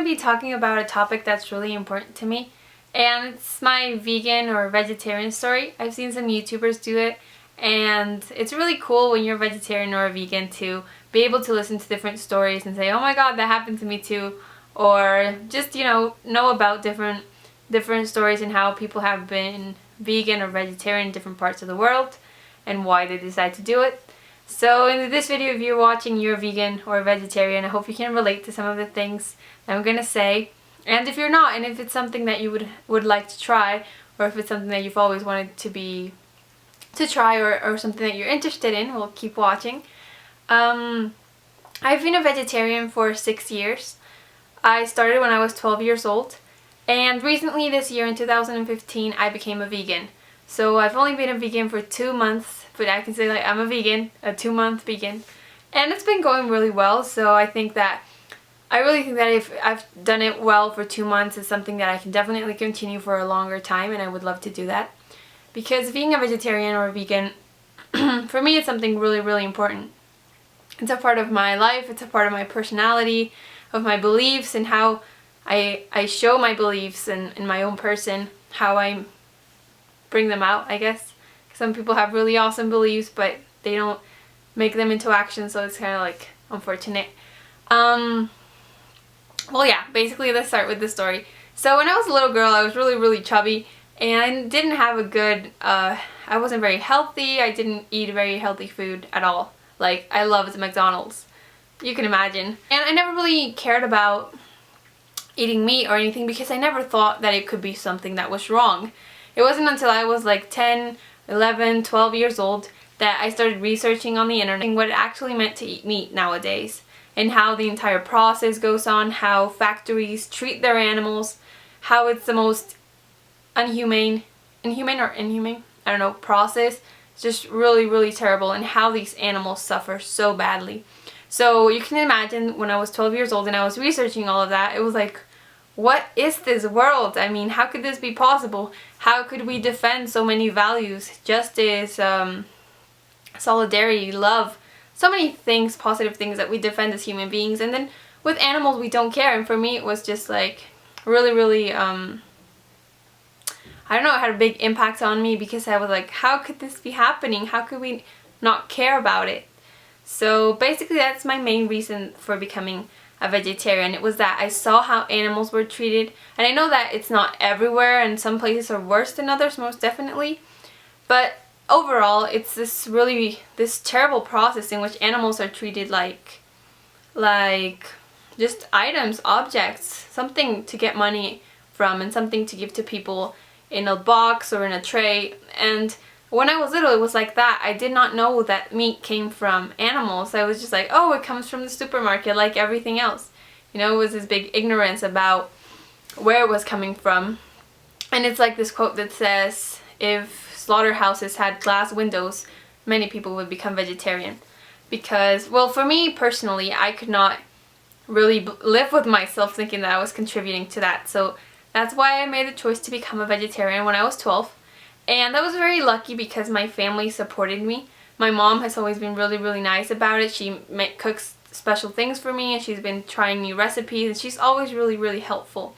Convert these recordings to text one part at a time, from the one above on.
to be talking about a topic that's really important to me, and it's my vegan or vegetarian story. I've seen some YouTubers do it, and it's really cool when you're a vegetarian or a vegan to be able to listen to different stories and say, oh my god, that happened to me too, or just, know about different stories and how people have been vegan or vegetarian in different parts of the world and why they decide to do it. So in this video, if you're watching, you're a vegan or a vegetarian, I hope you can relate to some of the things that I'm going to say. And if you're not, and if it's something that you would like to try, or if it's something that you've always wanted to try, or something that you're interested in, we'll keep watching. I've been a vegetarian for 6 years. I started when I was 12 years old, and recently this year in 2015 I became a vegan. So I've only been a vegan for 2 months, but I can say like I'm a vegan, a 2-month vegan, and it's been going really well. So I really think that if I've done it well for 2 months, it's something that I can definitely continue for a longer time, and I would love to do that. Because being a vegetarian or a vegan, for me, it's something really, really important. It's a part of my life, it's a part of my personality, of my beliefs, and how I show my beliefs in my own person, how I bring them out, I guess. Some people have really awesome beliefs, but they don't make them into action, so it's kind of like unfortunate. Well, yeah, basically let's start with the story. So when I was a little girl, I was really, really chubby, and I didn't have a good, I wasn't very healthy. I didn't eat very healthy food at all. Like, I loved McDonald's, you can imagine. And I never really cared about eating meat or anything because I never thought that it could be something that was wrong. It wasn't until I was like 10, 11, 12 years old that I started researching on the internet what it actually meant to eat meat nowadays, and how the entire process goes on, how factories treat their animals, how it's the most inhumane, I don't know, process. It's just really, really terrible, and how these animals suffer so badly. So you can imagine when I was 12 years old and I was researching all of that, it was like, what is this world? I mean, how could this be possible? How could we defend so many values? Justice, solidarity, love, so many things, positive things that we defend as human beings, and then with animals we don't care. And for me it was just like really, really, I don't know, it had a big impact on me because I was like, how could this be happening? How could we not care about it? So basically that's my main reason for becoming a vegetarian. It was that I saw how animals were treated, and I know that it's not everywhere and some places are worse than others, most definitely, but overall it's this terrible process in which animals are treated like just items, objects, something to get money from and something to give to people in a box or in a tray. And when I was little it was like that. I did not know that meat came from animals. I was just like, oh, it comes from the supermarket like everything else. It was this big ignorance about where it was coming from. And it's like this quote that says, if slaughterhouses had glass windows, many people would become vegetarian. Because, well, for me personally, I could not really live with myself thinking that I was contributing to that. So that's why I made the choice to become a vegetarian when I was 12. And I was very lucky because my family supported me. My mom has always been really, really nice about it. She cooks special things for me, and she's been trying new recipes, and she's always really, really helpful.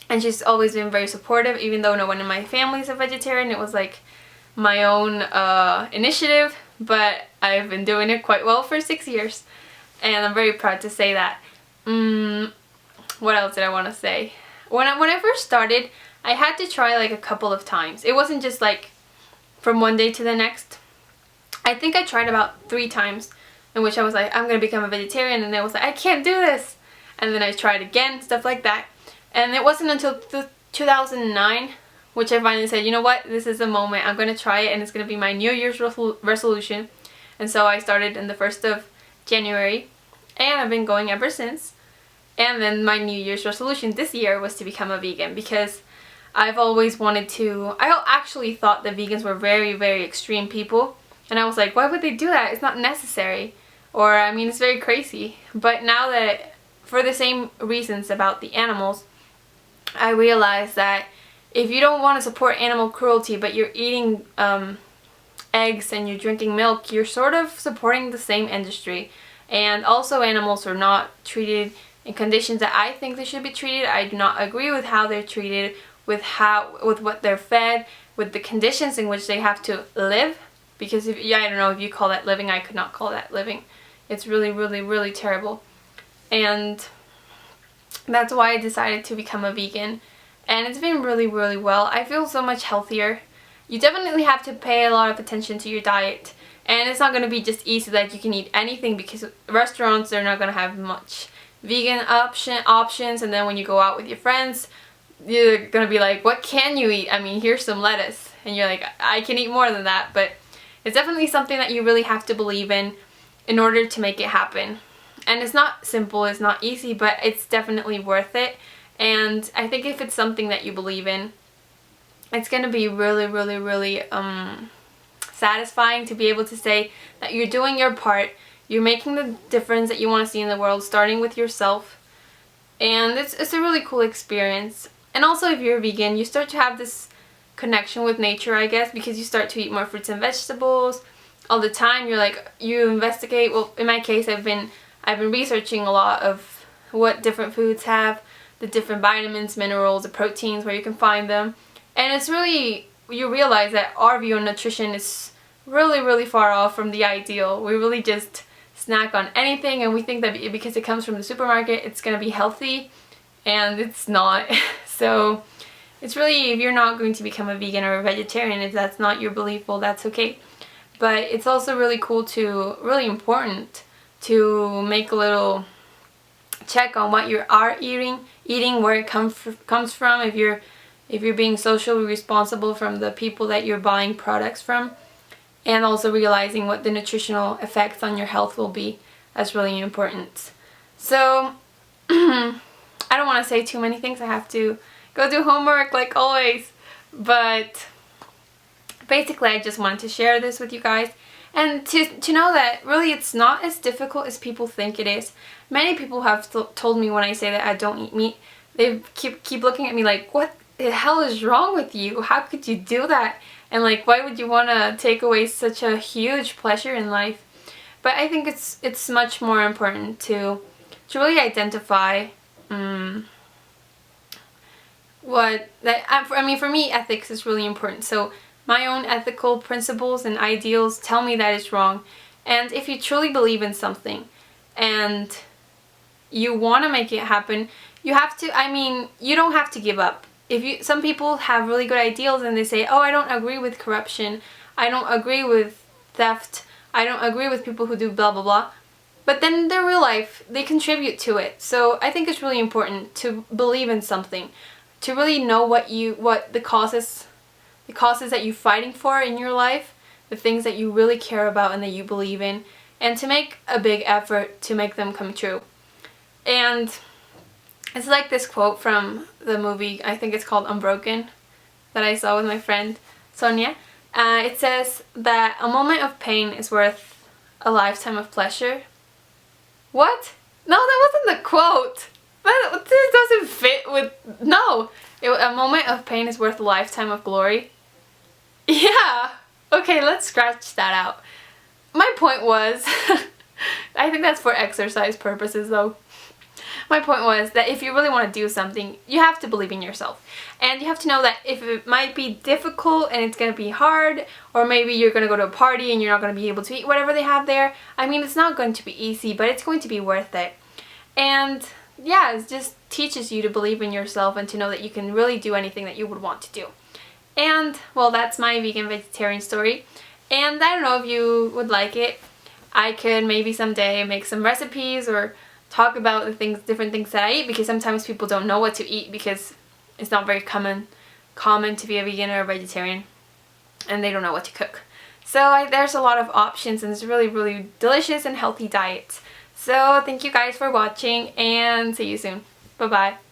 And she's always been very supportive, even though no one in my family is a vegetarian. It was like my own initiative, but I've been doing it quite well for 6 years. And I'm very proud to say that. What else did I want to say? When I first started, I had to try like a couple of times. It wasn't just like from one day to the next. I think I tried about 3 times in which I was like, I'm going to become a vegetarian, and then I was like, I can't do this. And then I tried again, stuff like that. And it wasn't until 2009 which I finally said, you know what, this is the moment, I'm going to try it, and it's going to be my New Year's resolution. And so I started on the 1st of January, and I've been going ever since. And then my New Year's resolution this year was to become a vegan, because I've always wanted to. I actually thought that vegans were very, very extreme people, and I was like, why would they do that? It's not necessary. Or, I mean, it's very crazy. But now that, for the same reasons about the animals, I realized that if you don't want to support animal cruelty, but you're eating eggs and you're drinking milk, you're sort of supporting the same industry. And also animals are not treated in conditions that I think they should be treated. I do not agree with how they're treated, with what they're fed, with the conditions in which they have to live. Because I don't know if you call that living. I could not call that living. It's really, really, really terrible. And that's why I decided to become a vegan. And it's been really, really well. I feel so much healthier. You definitely have to pay a lot of attention to your diet. And it's not going to be just easy that you can eat anything, because restaurants, they're not going to have much vegan options. And then when you go out with your friends, you're going to be like, what can you eat? I mean, here's some lettuce. And you're like, I can eat more than that. But it's definitely something that you really have to believe in order to make it happen. And it's not simple, it's not easy, but it's definitely worth it. And I think if it's something that you believe in, it's going to be really, really, really satisfying to be able to say that you're doing your part, you're making the difference that you want to see in the world, starting with yourself. And it's a really cool experience. And also, if you're a vegan, you start to have this connection with nature, I guess, because you start to eat more fruits and vegetables all the time. You're like, you investigate. Well, in my case, I've been researching a lot of what different foods have, the different vitamins, minerals, the proteins, where you can find them. And it's really, you realize that our view on nutrition is really, really far off from the ideal. We really just snack on anything, and we think that because it comes from the supermarket, it's going to be healthy, and it's not. So it's really, if you're not going to become a vegan or a vegetarian, if that's not your belief, well, that's okay. But it's also really cool really important to make a little check on what you are eating, where it comes from, if you're being socially responsible from the people that you're buying products from, and also realizing what the nutritional effects on your health will be. That's really important. So I don't want to say too many things. I have to go do homework like always, but basically I just wanted to share this with you guys, and to know that really it's not as difficult as people think it is. Many people have told me when I say that I don't eat meat, they keep looking at me like, what the hell is wrong with you? How could you do that? And like, why would you want to take away such a huge pleasure in life? But I think it's much more important to really identify for me, ethics is really important. So my own ethical principles and ideals tell me that it's wrong. And if you truly believe in something and you want to make it happen, you have to, you don't have to give up. Some people have really good ideals and they say, oh, I don't agree with corruption, I don't agree with theft, I don't agree with people who do blah blah blah. But then in their real life, they contribute to it. So I think it's really important to believe in something, to really know what the causes that you're fighting for in your life, the things that you really care about and that you believe in, and to make a big effort to make them come true. And it's like this quote from the movie, I think it's called Unbroken, that I saw with my friend Sonia. It says that a moment of pain is worth a lifetime of pleasure. What? No, that wasn't the quote. This doesn't fit with... No! A moment of pain is worth a lifetime of glory. Yeah! Okay, let's scratch that out. My point was... I think that's for exercise purposes though. My point was that if you really want to do something, you have to believe in yourself. And you have to know that if it might be difficult and it's going to be hard, or maybe you're going to go to a party and you're not going to be able to eat whatever they have there, it's not going to be easy, but it's going to be worth it. And yeah, it just teaches you to believe in yourself and to know that you can really do anything that you would want to do. And, well, that's my vegan vegetarian story. And I don't know if you would like it. I could maybe someday make some recipes or talk about the different things that I eat, because sometimes people don't know what to eat because it's not very common to be a vegan or a vegetarian, and they don't know what to cook. So there's a lot of options, and it's really, really delicious and healthy diets. So thank you guys for watching, and see you soon. Bye bye.